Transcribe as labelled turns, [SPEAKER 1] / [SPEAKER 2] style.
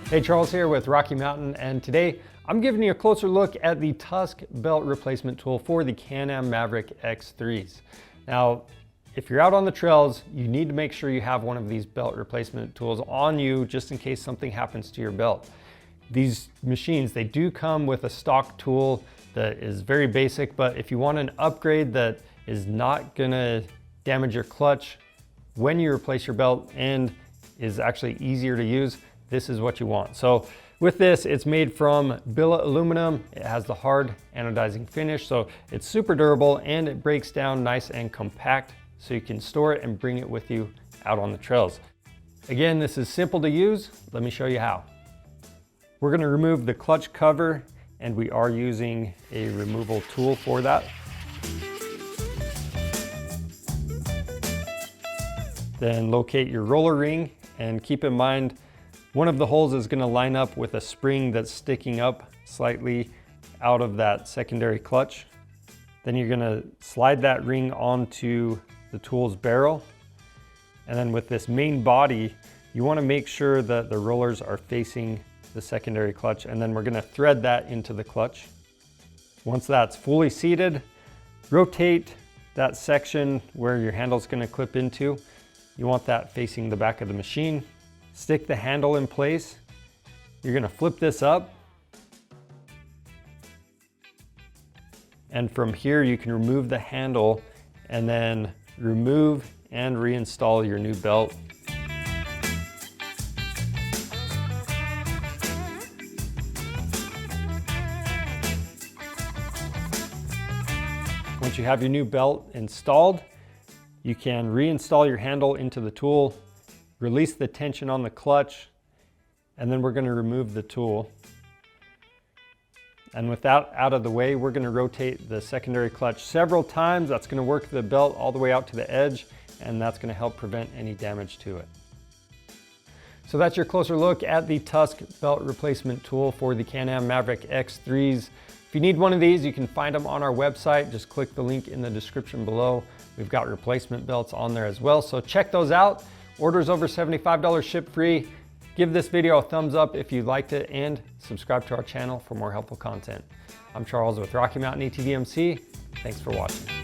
[SPEAKER 1] Hey, Charles here with Rocky Mountain, and today I'm giving you a closer look at the Tusk Belt Replacement Tool for the Can-Am Maverick X3s. Now, if you're out on the trails, you need to make sure you have one of these belt replacement tools on you just in case something happens to your belt. These machines, they do come with a stock tool that is very basic, but if you want an upgrade that is not gonna damage your clutch when you replace your belt and is actually easier to use, this is what you want. So with this, it's made from billet aluminum. It has the hard anodizing finish, so it's super durable and it breaks down nice and compact so you can store it and bring it with you out on the trails. Again, this is simple to use. Let me show you how. We're gonna remove the clutch cover, and we are using a removal tool for that. Then locate your roller ring, and keep in mind, one of the holes is going to line up with a spring that's sticking up slightly out of that secondary clutch. Then you're going to slide that ring onto the tool's barrel. And then with this main body, you want to make sure that the rollers are facing the secondary clutch, and then we're going to thread that into the clutch. Once that's fully seated, rotate that section where your handle is going to clip into. You want that facing the back of the machine. Stick the handle in place. You're gonna flip this up. And from here, you can remove the handle and then remove and reinstall your new belt. Once you have your new belt installed, you can reinstall your handle into the tool, release the tension on the clutch, and then we're going to remove the tool. And with that out of the way, we're going to rotate the secondary clutch several times. That's going to work the belt all the way out to the edge, and that's going to help prevent any damage to it. So that's your closer look at the Tusk Belt Replacement Tool for the Can-Am Maverick X3s. If you need one of these, you can find them on our website. Just click the link in the description below. We've got replacement belts on there as well, so check those out. Orders over $75 ship free. Give this video a thumbs up if you liked it, and subscribe to our channel for more helpful content. I'm Charles with Rocky Mountain ATV MC. Thanks for watching.